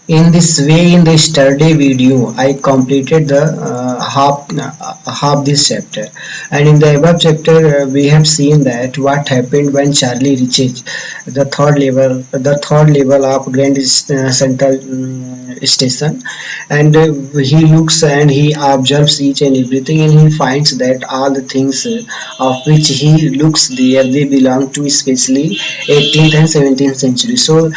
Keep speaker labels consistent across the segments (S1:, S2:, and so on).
S1: In this way, in the yesterday video, I completed the half this chapter, and in the above chapter, we have seen that what happened when Charlie reaches the third level of Grand Central Station, and he looks and he observes each and everything, and he finds that all the things of which he looks there, they belong to especially 18th and 17th century. So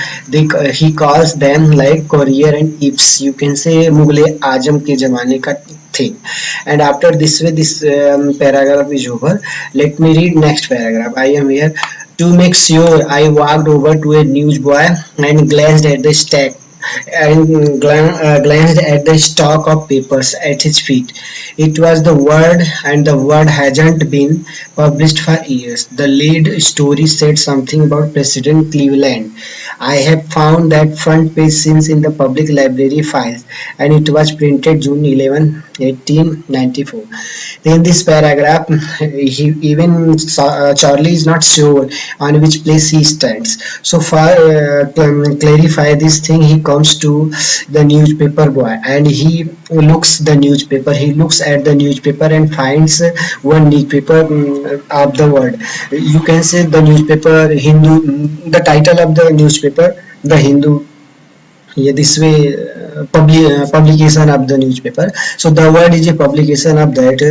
S1: he calls them like courier and Ips. You can say Mughal Azam के जमाने का thing. And after this way, this paragraph is over. Let me read next paragraph. I am here. To make sure, I walked over to a newsboy and glanced at the stack and glanced at the stock of papers at his feet. It was the Word, and the Word hasn't been published for years. The lead story said something about President Cleveland. I have found that front page since in the public library files, and it was printed June 11, 1894. In this paragraph, Charlie is not sure on which place he stands. So far, clarify this thing, he comes to the newspaper boy and he looks the newspaper. He looks at the newspaper and finds one newspaper of the word. You can say the newspaper Hindu. The title of the newspaper, the Hindu. Yeah, this way publication of the newspaper. So the word is a publication of that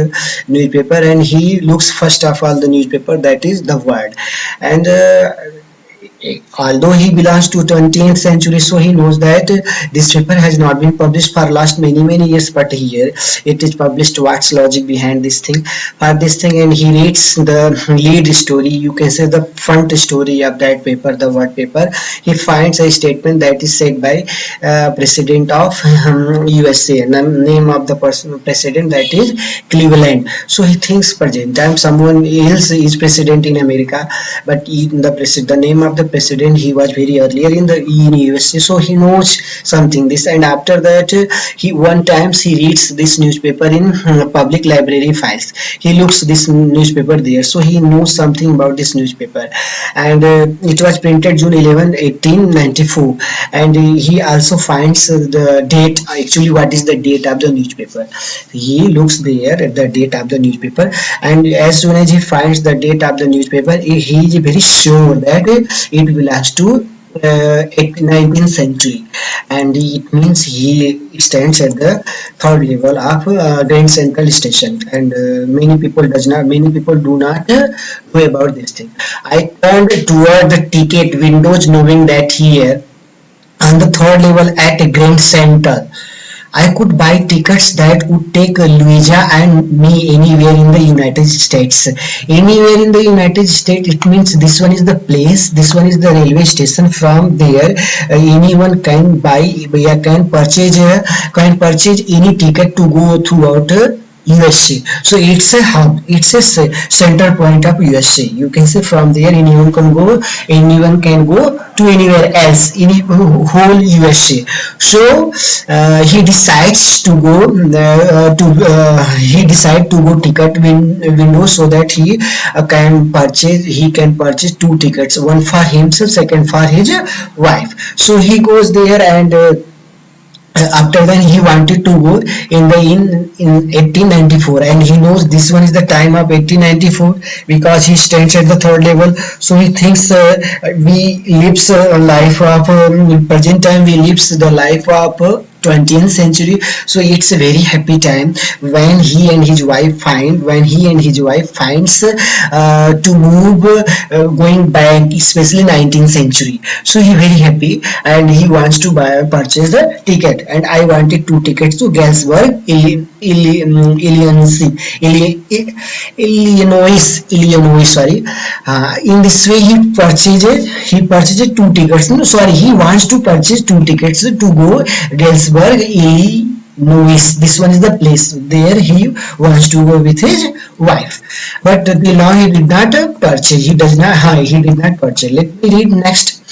S1: newspaper, and he looks first of all the newspaper, that is the word. And although he belongs to 20th century, so he knows that this paper has not been published for last many years, but here it is published. What's logic behind this thing, and he reads the lead story, you can say the front story of that paper, the word paper. He finds a statement that is said by president of USA, name of the person president, that is Cleveland. So he thinks present time someone else is president in America, but the name of the president, he was very earlier in USA, so he knows something this. And after that, he one times he reads this newspaper in public library files. He looks this newspaper there, so he knows something about this newspaper. And it was printed June 11, 1894. And he also finds the date, actually what is the date of the newspaper. He looks there at the date of the newspaper, and as soon as he finds the date of the newspaper, he is very sure that it belongs to 19th century, and it means he stands at the third level of Grand Central Station. And many people do not know about this thing. I turned toward the ticket windows, knowing that here on the third level at Grand Central I could buy tickets that would take Louisa and me anywhere in the United States. Anywhere in the United States, it means this one is the place, this one is the railway station. From there, anyone can purchase any ticket to go throughout USA. So it's a hub, it's a center point of USA. You can say from there anyone can go to anywhere else in whole USA. So he decides to go ticket window, so that he can purchase two tickets, one for himself, second for his wife. So he goes there, and after that he wanted to go in 1894, and he knows this one is the time of 1894 because he stands at the third level. So he thinks we lives a life of present time, we lives the life of 20th century. So it's a very happy time when he and his wife finds to move going back, especially 19th century. So he very happy, and he wants to purchase the ticket. And I wanted two tickets to Galesburg, Illinois. Sorry. In this way, he purchased two tickets. No, sorry, he wants to purchase two tickets to go Galesburg, Illinois. This one is the place. There he wants to go with his wife. But till now he did not purchase. He did not purchase. Let me read next.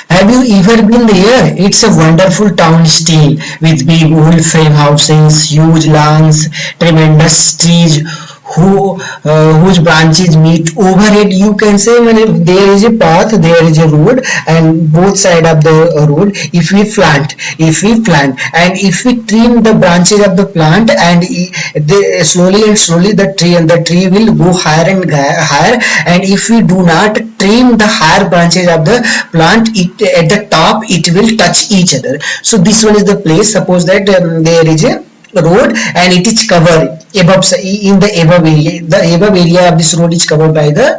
S1: Have you ever been there? It's a wonderful town still, with big old frame houses, huge lawns, tremendous trees, whose branches meet overhead. You can say when there is a path, there is a road, and both side of the road, if we plant and if we trim the branches of the plant, and slowly and slowly the tree will go higher and higher. And if we do not trim the higher branches of the plant, it at the top it will touch each other. So this one is the place. Suppose that there is a road and it is covered above, in the above area. The above area of this road is covered by the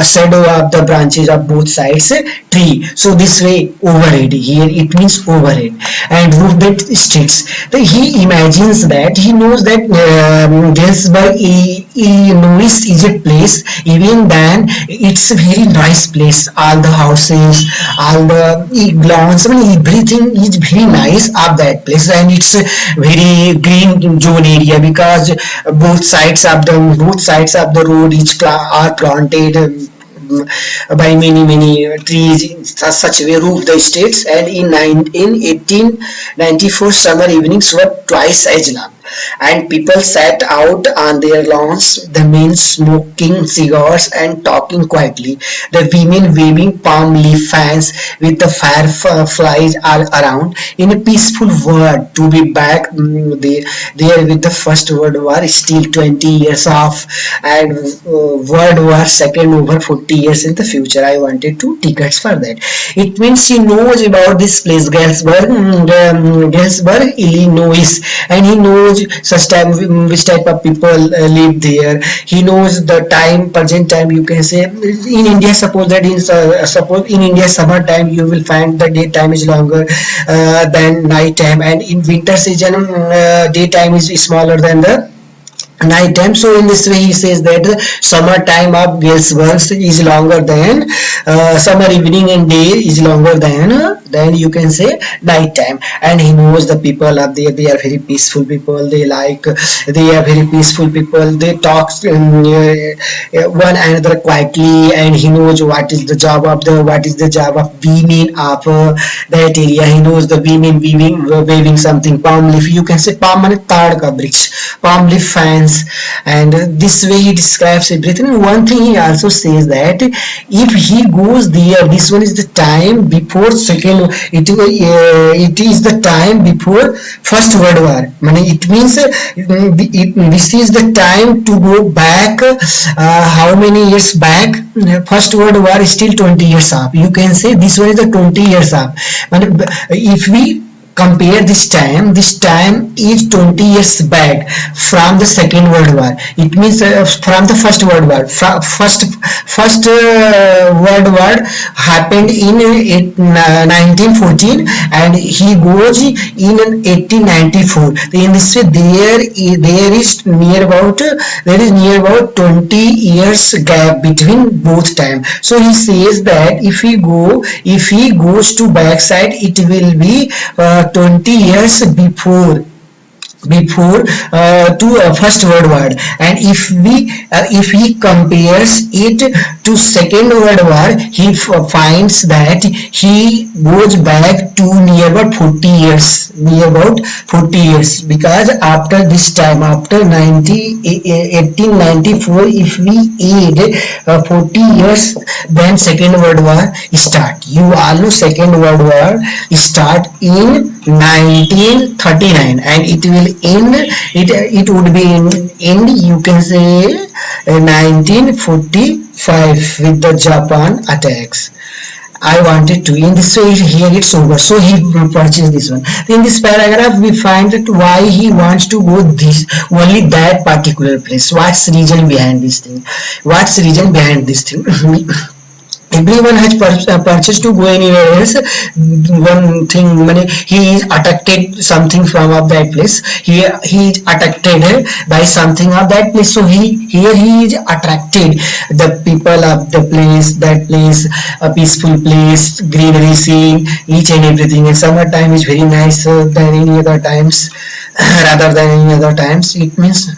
S1: shadow of the branches of both sides tree. So this way overhead, here it means overhead. And roof bed streets, he imagines that, he knows that Galesburg, Illinois is a place. Even then it's a very nice place. All the houses, all the lawns, I mean everything is very nice of that place. And it's a very green zone area, because both sides of the road each are planted by many trees in such a way. Roof the states. And in 1894 summer evenings were twice as long, and people sat out on their lawns, the men smoking cigars and talking quietly, the women waving palm leaf fans with the fireflies all around. In a peaceful world, to be back there with the First World War, still 20 years off, and World War Second over 40 years in the future. I wanted 2 tickets for that. It means he knows about this place, Galesburg, Illinois, and he knows such type, which type of people live there. He knows the time, present time. You can say in India, suppose that suppose in India summertime, you will find the daytime is longer than night time, and in winter season daytime is smaller than the night time. So in this way he says that the summer time of Galesburg is longer than summer evening, and day is longer than you can say night time. And he knows the people up there, they are very peaceful people. They are very peaceful people. They talk one another quietly, and he knows what is the job of women of that area. He knows the women waving something, palm leaf. You can say palm and taad ka bricks, palm leaf fans. And this way he describes everything. And one thing he also says that if he goes there, this one is the time before second, it is the time before First World War. It means this is the time to go back. How many years back? First World War is still 20 years off. You can say this one is the 20 years off. If we compare this time is 20 years back from the Second World War. It means from the First World War. First World War happened in 1914, and he goes in 1894. In this way, there is near about 20 years gap between both time. So he says that if he goes to backside, it will be 20 years before to First World War. And if he compares it to Second World War, he finds that he goes back to near about 40 years, because after this time, after 1894, if we add 40 years, then Second World War start. You all know Second World War start in 1939, and it will end. It would be in you can say 1945 with the Japan attacks. I wanted to. In this way, here it's over. So he purchased this one. In this paragraph, we find that why he wants to go only that particular place. What's the reason behind this thing? Everyone has purchased to go anywhere else. One thing, he is attracted something from of that place. He is attracted by something of that place. So he is attracted the people of the place, that place, a peaceful place, greenery, scene, each and everything. And summertime is very nice than any other times, rather than any other times. It means,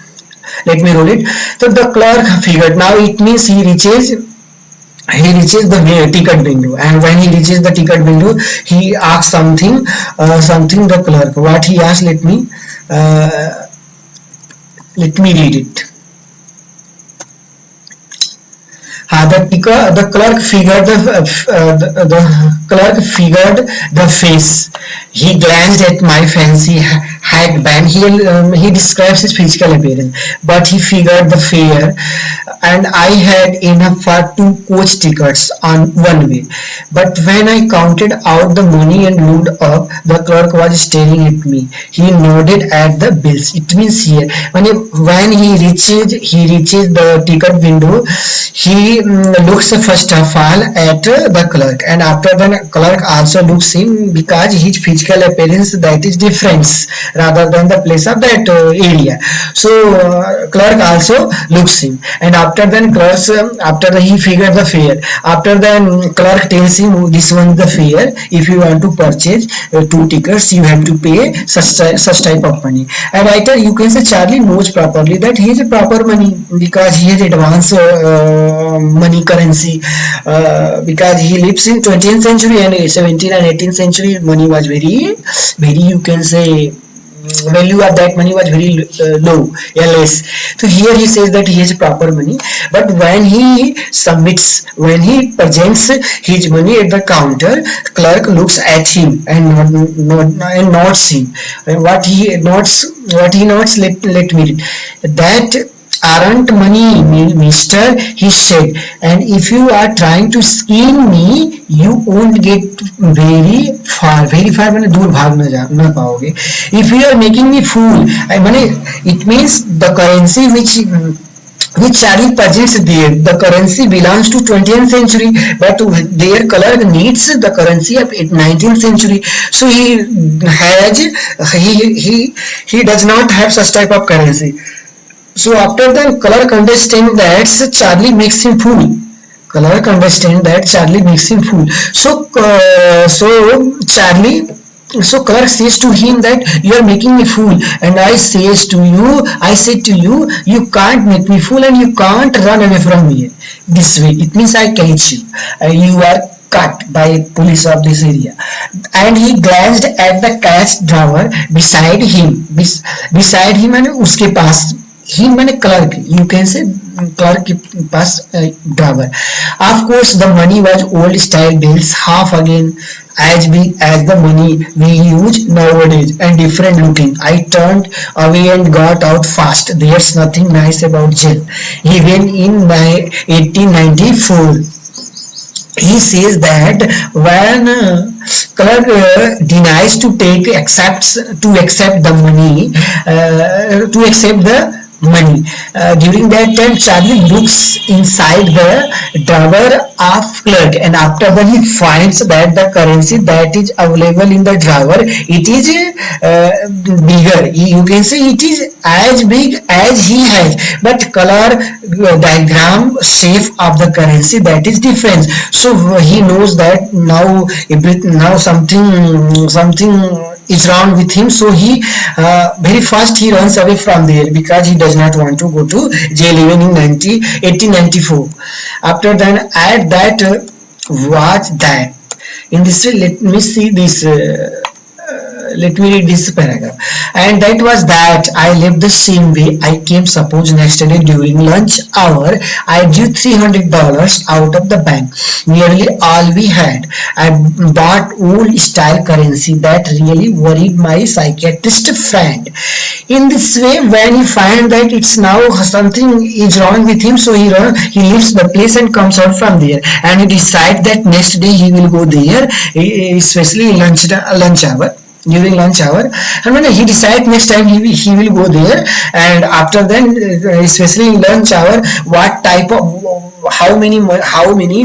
S1: let me roll it. So the clerk figured. Now it means he reaches the ticket window, and when he reaches the ticket window, he asks something the clerk. What he asked, let me read it. The clerk figured the clerk figured the face. He glanced at my fancy hat band. He describes his physical appearance, but he figured the fare, and I had enough for 2 coach tickets on one way. But when I counted out the money and looked up, the clerk was staring at me. He nodded at the bills. It means here when he reaches the ticket window, he looks first of all at the clerk, and after the clerk also looks him because his physical appearance that is different rather than the place of that area. So clerk also looks him, and after he figured the fare. After then clerk tells him, "Oh, this one is the fare. If you want to purchase 2 tickets, you have to pay such type of money." And writer, you can say Charlie knows properly that he has a proper money because he has advanced money currency, because he lives in 20th century, and 17th and 18th century money was very, you can say, value of that money was very low, less. So here he says that he has proper money, but when he presents his money at the counter, clerk looks at him and nods him. And what he nods, let me read that. Aren't money, mister, he said, and if you are trying to scheme me, you won't get very far मैंने दूर भाग ना पाओगे. If you are making me fool, it means the currency which Charlie presents there, the currency belongs to 20th century, but their clerk needs the currency of 19th century. So he does not have such type of currency. So after the clerk understands that Charlie makes him fool. Clerk understands that Charlie makes him fool. So clerk says to him that you are making me fool, and I say to you, you can't make me fool and you can't run away from me this way. It means I catch you. You are cut by police of this area. And he glanced at the cash drawer beside him. Beside him and उसके पास. He मैंने clerk, you can say clerk के पास drawer. Of course the money was old style bills, half again as big as the money we use nowadays and different looking. I turned away and got out fast. There's nothing nice about jail. Even in my 1894, he says that when clerk denies to accept the money, to accept the money. During that time, Charlie looks inside the drawer of clerk, and after that he finds that the currency that is available in the drawer, it is bigger. You can say it is as big as he has, but color diagram shape of the currency that is different. So he knows that now something is wrong with him, so he very fast he runs away from there because he does not want to go to jail even in 1894. After then, add that watch that in this way, let me see this let me read this paragraph. And that was that I left the same way I came. Suppose next day during lunch hour I drew $300 out of the bank, nearly all we had. I bought old style currency that really worried my psychiatrist friend. In this way, when he finds that it's now something is wrong with him, so he leaves the place and comes out from there, and he decides that next day he will go there, especially lunch hour, during lunch hour. And when he decides next time he will go there, and after then especially in lunch hour, what type of how many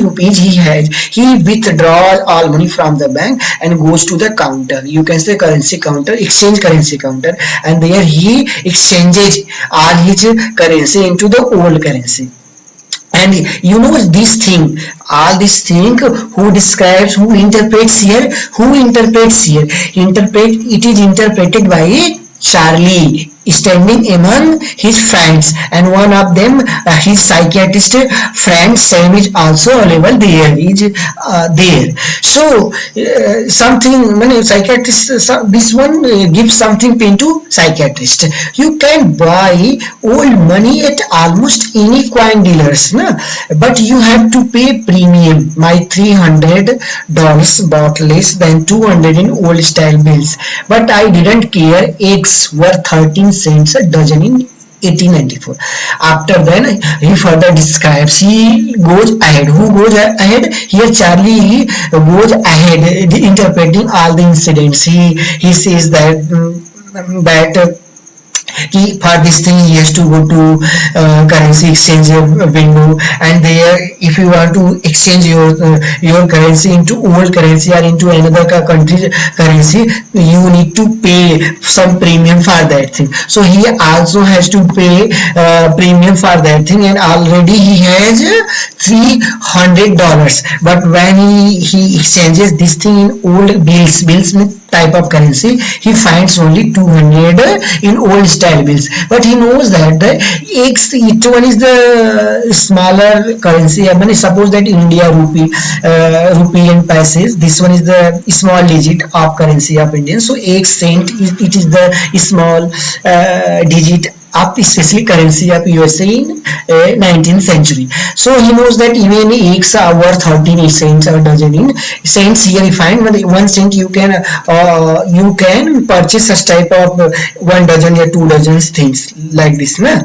S1: rupees he has, he withdraws all money from the bank and goes to the counter, you can say exchange currency counter, and there he exchanges all his currency into the old currency. And you know this thing, all this thing, who interprets here, it is interpreted by Charlie. standing among his friends, and one of them, his psychiatrist friend Sam, is also available there, is there. So something, psychiatrist, this one gives something pain to psychiatrist. You can buy old money at almost any coin dealers, na? But you have to pay premium. My $300 bought less than 200 in old style bills, but I didn't care. Eggs were 13 cents a dozen in 1894. After then, he further describes. He goes ahead. Who goes ahead? Here, Charlie goes ahead, interpreting all the incidents. He says that for this thing he has to go to currency exchange window, and there, if you want to exchange your currency into old currency or into another country currency, you need to pay some premium for that thing. So he also has to pay premium for that thing, and already he has $300. But when he exchanges this thing in old bills type of currency, he finds only 200 in old style bills. But he knows that each one is the smaller currency. I mean, suppose that India rupee and paise, this one is the small digit of currency of Indian. So 8 cent, it is the small digit up, especially currency of USA in 19th century. So he knows that even eggs are worth 13 cents a dozen. In cents here he find 1 cent you can purchase such type of 1 dozen or 2 dozen things like this, na?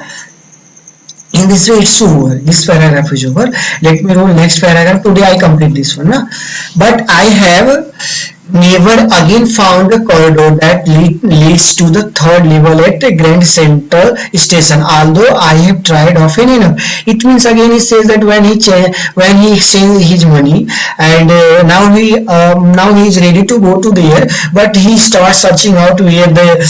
S1: In this way it's over. This paragraph is over. Let me roll next paragraph. Today I complete this one, na? But I have never again found a corridor that leads to the third level at Grand Central Station, although I have tried often enough. It means again he says that when he exchanges his money, and now he is ready to go to there, but he starts searching out where the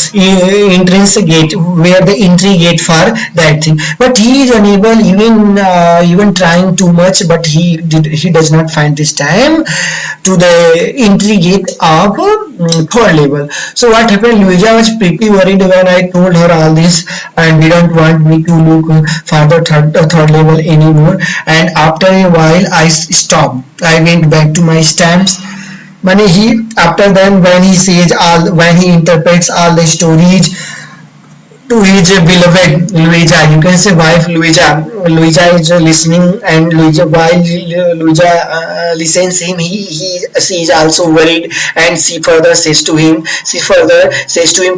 S1: entrance gate, where the entry gate for that thing. But he is unable, even trying too much, but he does not find this time to the entry gate of third level. So what happened? Louisa was pretty worried when I told her all this, and didn't want me to look for the third level anymore. And after a while, I stopped. I went back to my stamps. After then, when he interprets all the stories to his beloved Louisa, you can say wife Louisa. Louisa is listening, and while Louisa listens him, she is also worried, and she further says to him,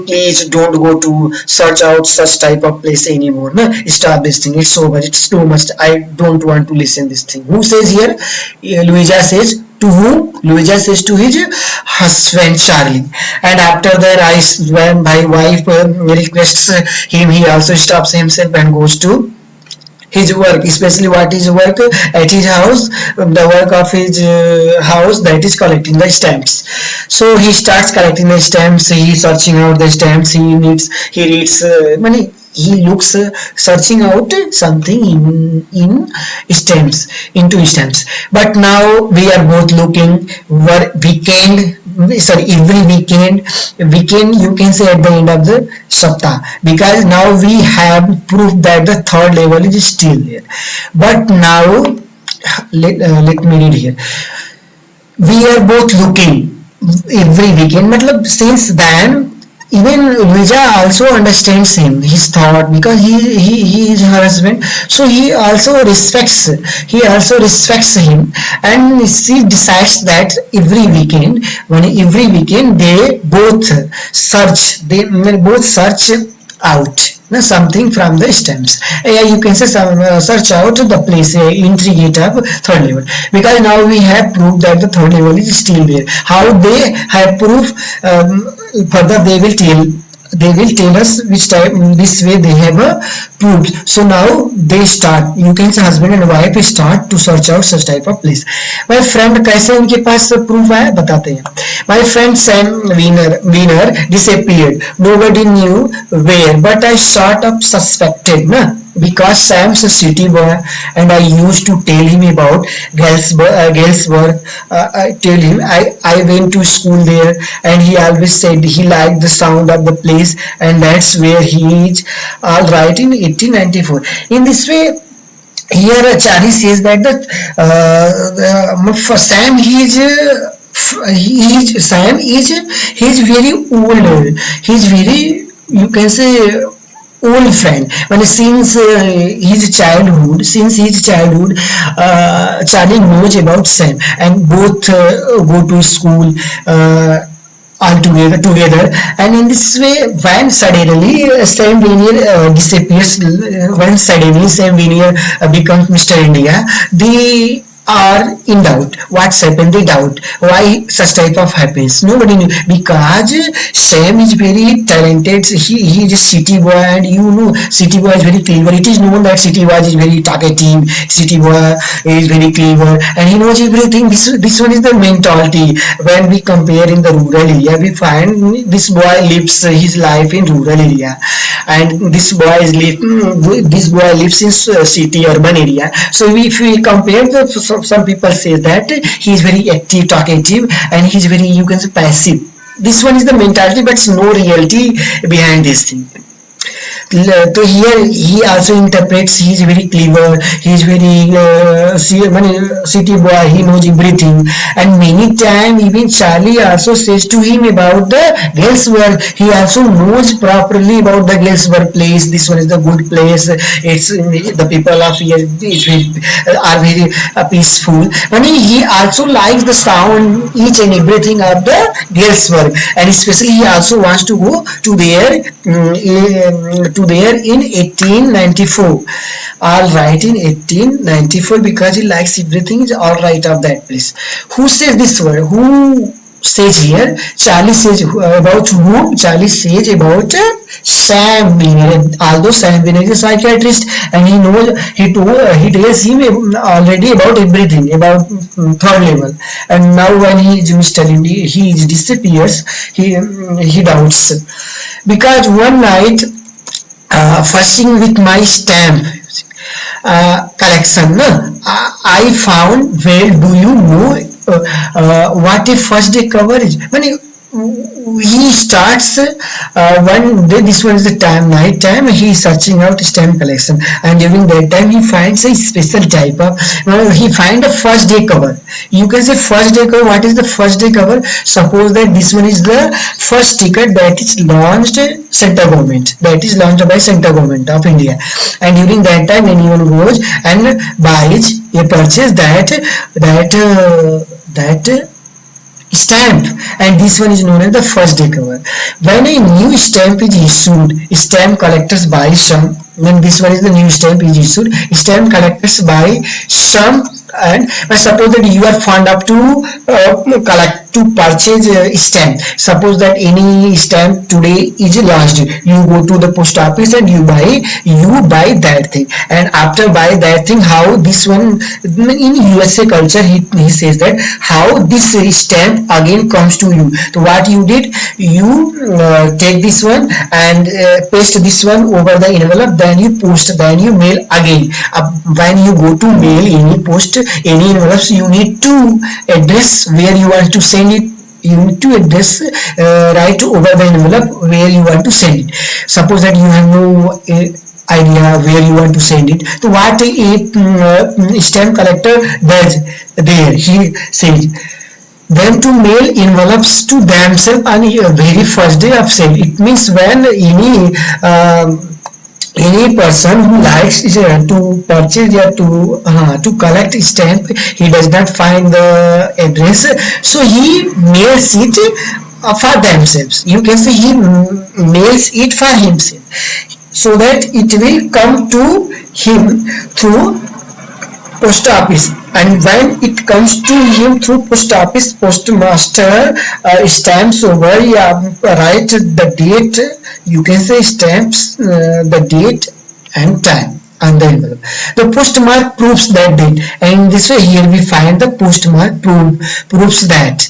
S1: please don't go to search out such type of place anymore. No? Stop this thing. It's over. It's too much. I don't want to listen this thing. Who says here? Louisa says. To whom? Louisa says to his husband Charlie. And after that, when my wife requests him, he also stops himself and goes to his work, especially what is work at his house, the work of his house, that is collecting the stamps. So he starts collecting the stamps. He is searching out the stamps. He reads money. He looks searching out something into stamps. But now we are both looking every weekend you can say at the end of the saptah, because now we have proof that the third level is still there. But now let me read here. We are both looking every weekend. Since then, even Louisa also understands his thought, because he is her husband. So he also respects him, and she decides that every weekend they both search out something from the stamps. You can say search out the place, entry gate of third level, because now we have proof that the third level is still there. How they have proof? Further they will tell us which type, this way they have proved. So now they start, you can say husband and wife start to search out such type of place. My friend, कैसे उनके पास proof आया बताते हैं. My friend Sam Wiener disappeared. Nobody knew where, but I sort of suspected, ना. because Sam's a city boy, and I used to tell him about Galesburg. I tell him I went to school there, and he always said he liked the sound of the place, and that's where he is. All right, in 1894. In this way, here Charlie says that for Sam he's very old. He's very, you can say, old friend. When since his childhood, Charlie knows about Sam, and both go to school. All together, and in this way, when suddenly Sam Vanier disappears, when suddenly Sam Vanier becomes Mr. India, they are in doubt. What's happened? They doubt why such type of happens. Nobody knew, because Sam is very talented. He is a city boy, and city boy is very clever. It is known that city boy is very talkative. City boy is very clever, and he knows everything. This one is the mentality. When we compare in the rural area, we find this boy lives his life in rural area, and this boy lives in city urban area. So if we compare some people say that he is very active, talkative, and he's very, you can say, passive. This one is the mentality, but no reality behind this thing. So here he also interprets he is very clever, he is very city boy, he knows everything, and many times even Charlie also says to him about the Galesburg. He also knows properly about the Galesburg place. This one is the good place. It's the people of here are very peaceful. But he also likes the sound, each and everything of the Galesburg, and especially he also wants to go to there in 1894. All right, in 1894, because he likes everything is all right of that place. Who says this word? Who says here? Charlie says about whom? Charlie says about Sam Vanier. Although Sam Vanier is a psychiatrist, and he tells him already about everything about third level, and now when he is Mr. Indy, he disappears. He doubts, because one night, fussing with my stamp collection, I found, well, do you know what a first day cover is? When he starts one day, this one is the night time, he is searching out stamp collection, and during that time he finds a special type of, he find a first day cover. You can say first day cover. What is the first day cover? Suppose that this one is the first ticket that is launched by central government of India, and during that time anyone goes and buys a purchase that stamp, and this one is known as the first day cover. When a new stamp is issued, stamp collectors buy some. When this one is the new stamp is issued, stamp collectors buy some. And suppose that you are fond of to purchase stamp. Suppose that any stamp today is launched, you go to the post office and you buy that thing. And after buy that thing, how this one in USA culture, he says that how this stamp again comes to you. So what you did, you take this one and paste this one over the envelope, then you post, then you mail again. When you go to mail any envelopes, you need to address where you want to send it. You need to address right over the envelope where you want to send it. Suppose that you have no idea where you want to send it. So what a stamp collector does there, he says them to mail envelopes to themselves on the very first day of sale. It means when any person who likes to purchase or to collect stamp, he does not find the address, so he mails it for themselves. You can say he mails it for himself, so that it will come to him through post office, and when it comes to him through post office, postmaster stamps over, write the date, you can say stamps the date and time on the envelope. The postmark proves that date, and this way here we find the postmark proves that.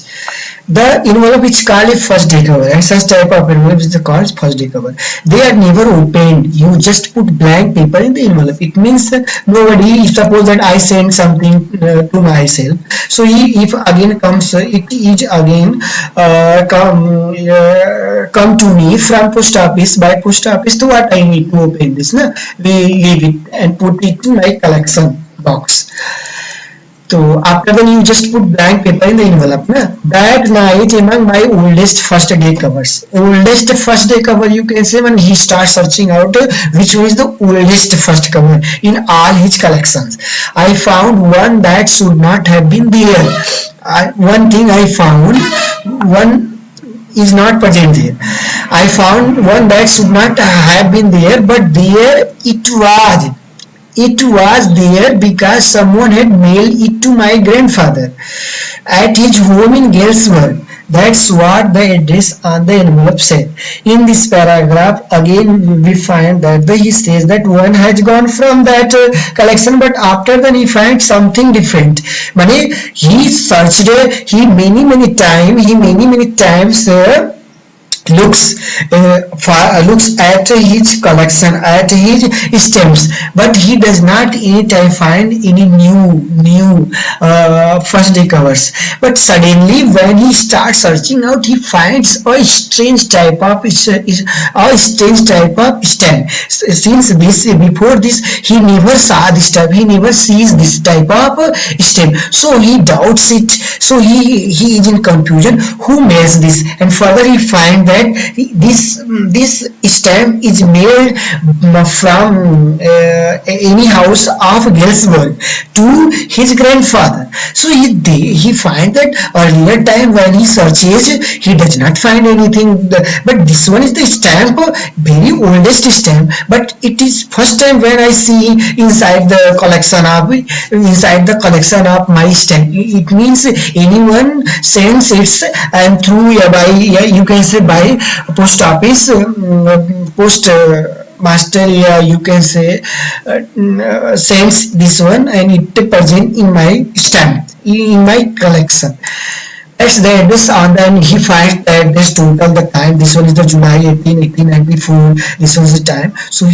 S1: The envelope is called a first day cover, and such type of envelope is called first day cover. They are never opened. You just put blank paper in the envelope. It means nobody. Suppose that I send something to myself. So if again comes, it is again come to me from post office by post office. So what I need to open this? Na? We leave it and put it in my collection box. So after then you just put blank paper in the envelope. Na? That night among my oldest first day covers. Oldest first day cover you can say when he starts searching out which one is the oldest first cover in all his collections. I found one that should not have been there. One thing I found, one is not present there. I found one that should not have been there, but there it was. It was there because someone had mailed it to my grandfather at his home in Galesburg. That's what the address on the envelope said. In this paragraph, again we find that he says that one has gone from that collection, but after then he finds something different. Mane, he searched, he many times. Looks looks at his collection, at his stamps, but he does not any time find any new first day covers. But suddenly when he starts searching out, he finds a strange type of stamp. Since this before this he never saw this type, he never sees this type of stamp, so he doubts it. So he is in confusion, who makes this, and further he finds that this stamp is made from any house of Galesburg to his grandfather. So he finds that earlier time when he searches, he does not find anything. But this one is the stamp, very oldest stamp. But it is first time when I see inside the collection of my stamp. It means anyone sends it and through by you can say by post office, post master, you can say sends this one and it present in my stamp in my collection. That's the address on the, and he finds the address total the time. This one is the July 18, 1894. This was the time. So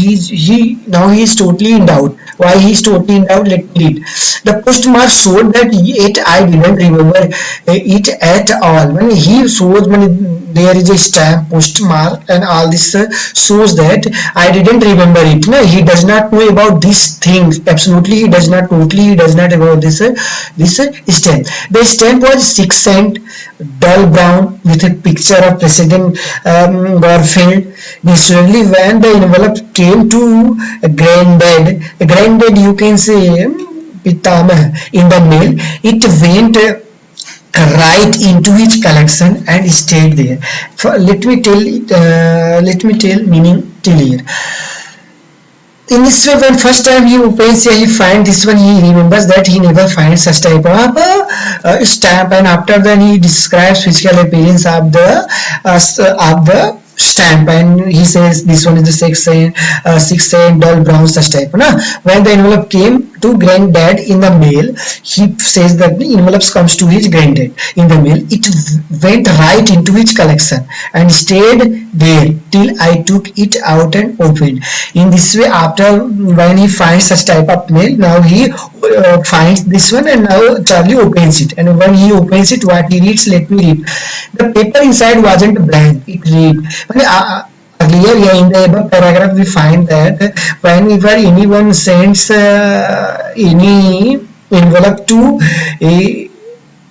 S1: now he is totally in doubt. Why he is totally in doubt? Let me read. The postmark showed that it I didn't remember it at all. When he shows when there is a stamp postmark and all this shows that I didn't remember it. No, he does not know about these things. Absolutely, he does not about this stamp. The stamp was 6 cent, dull brown with a picture of President Garfield. Naturally, when the envelope came to granddad, you can say Pitama in the mail, it went right into his collection and stayed there. Let me tell meaning till here. In this way, when first time he opens here, he finds this one, he remembers that he never finds such type of stamp, and after then he describes physical appearance of the stamp, and he says this one is the 6 cent dull brown such type. When the envelope came to granddad in the mail, he says that the envelopes comes to his granddad in the mail. It went right into his collection and stayed there till I took it out and opened. In this way, after when he finds such type of mail, now he finds this one and now Charlie opens it. And when he opens it, what he reads, let me read. The paper inside wasn't blank. It read. Earlier in the above paragraph we find that whenever anyone sends any envelope to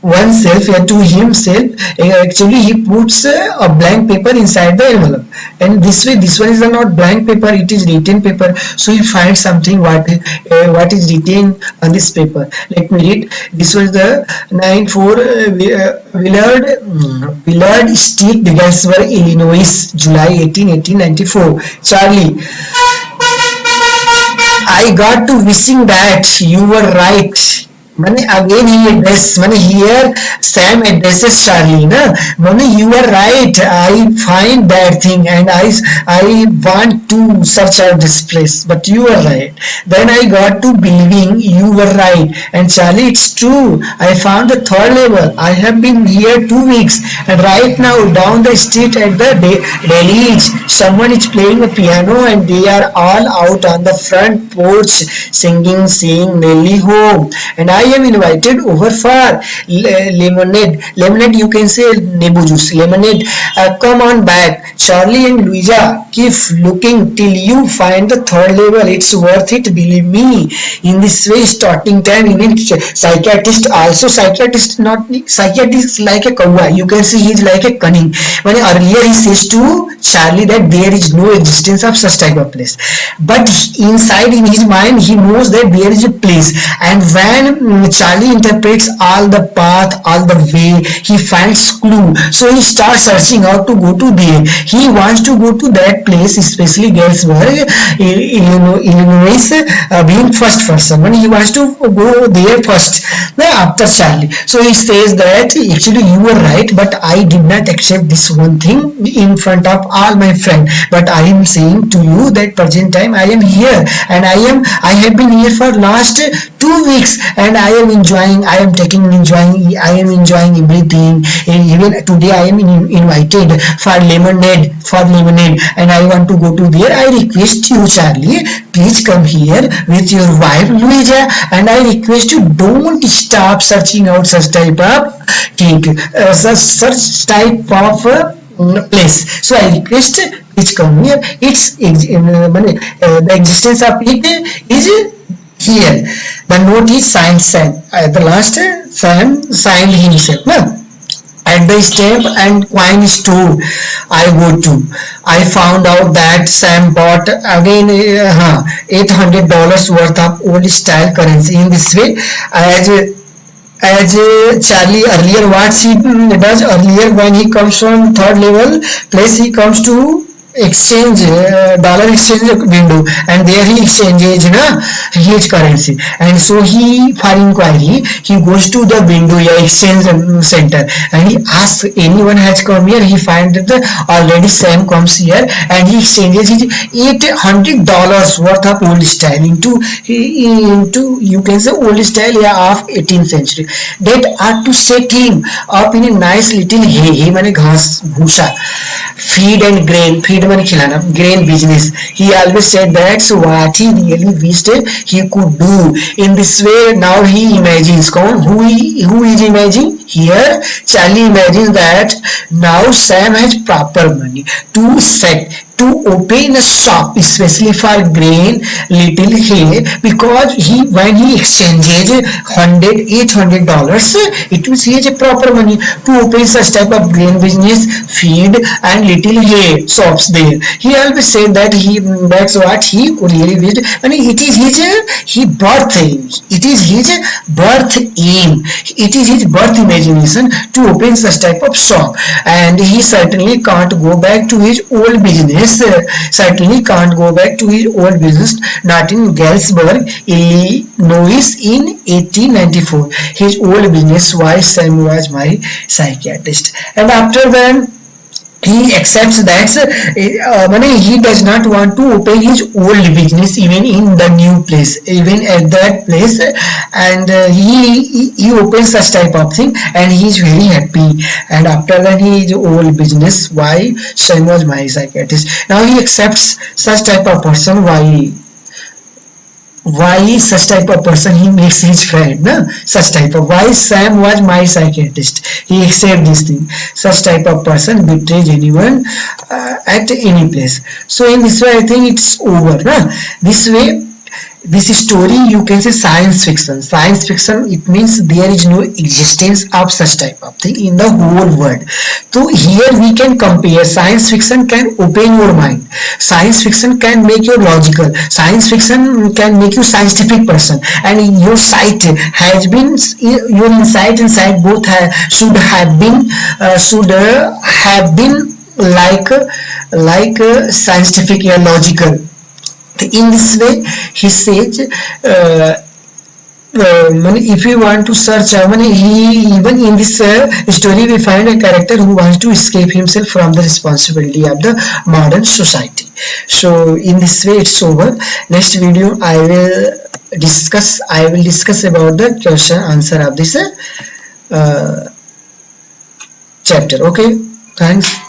S1: oneself or to himself, actually he puts a blank paper inside the envelope, and this way this one is not blank paper, it is written paper. So he finds something what is written on this paper. Let me read. This was the 94 Willard Street, Galesburg, Illinois, July 18, 1894. Charlie, I got to wishing that you were right. Mane again he address, mane here Sam addresses Charlie, na? Mane you are right. I find that thing and I want to search out this place, but you are right. Then I got to believing you were right. And Charlie, it's true. I found the third level. I have been here 2 weeks, and right now down the street at the Delhi, someone is playing a piano, and they are all out on the front porch singing, saying Nelly home. And I am invited over for lemonade, you can say nebu juice, lemonade. Come on back. Charlie and Luisa, keep looking till you find the third level. It's worth it, believe me. In this way, starting time in psychiatrist, also psychiatrist, not psychiatrist like a kawa. You can see he's like a cunning. When earlier he says to Charlie that there is no existence of such type of place, but inside in his mind he knows that there is a place. And when Charlie interprets all the path, all the way, he finds clue. So he starts searching out to go to there. He wants to go to that place, especially Galesburg, Illinois, being first person. When he wants to go there first, after Charlie. So he says that actually you were right, but I did not accept this one thing in front of all my friends. But I am saying to you that present time I am here, and I have been here for last 2 weeks, and I am enjoying, I am enjoying everything. And even today I am invited for lemonade, and I want to go to there. I request you, Charlie, please come here with your wife Louisa, and I request you don't stop searching out such type of thing, such type of place. So I request please come here. The existence of it is here. The note is signed Sam. At the last, Sam signed himself. No? At the stamp and coin store I go to, I found out that Sam bought again $800 worth of old style currency. In this way, as Charlie earlier, what he does earlier when he comes from third level place, he comes to exchange dollar exchange window, and there he exchanges his currency. And so he, for inquiry, he goes to the window, exchange center, and he asks anyone has come here. He finds that already Sam comes here, and he exchanges his $800 worth of old style into you can say old style of 18th century, that are to set him up in a nice little hay माने घास भूसा, feed and feed माने खिलाना, grain business. He always said that's what he really wished he could do. In this way, now he imagines who is imagining here. Charlie imagines that now Sam has proper money to set to open a shop, especially for grain, little hay, because when he exchanges $800, it means he has a proper money to open such type of grain business, feed and little hay shops there. He always said that that's what he really wished. I mean, it is his birth aim. It is his birth aim. It is his birth imagination to open such type of shop, and he certainly can't go back to his old business. Certainly can't go back to his old business, not in Galesburg, Illinois in 1894. His old business, why Sam was my psychiatrist. And after that, he accepts that he does not want to open his old business even in the new place, even at that place, and he opens such type of thing, and he is very happy. And after that, his old business, why Sam was my psychiatrist. Now he accepts such type of person. Why such type of person he makes his friend, such type of, why Sam was my psychiatrist, he accepts this thing. Such type of person betrays anyone at any place. So in this way I think it's over. This way, this story you can say science fiction. Science fiction, it means there is no existence of such type of thing in the whole world. So here we can compare. Science fiction can open your mind. Science fiction can make you logical. Science fiction can make you scientific person, and your sight has been, your insight inside both should have been like scientific or logical. In this way, he says if we want to search, he even in this story we find a character who wants to escape himself from the responsibility of the modern society. So in this way it's over. Next video I will discuss about the question answer of this chapter. Okay, thanks.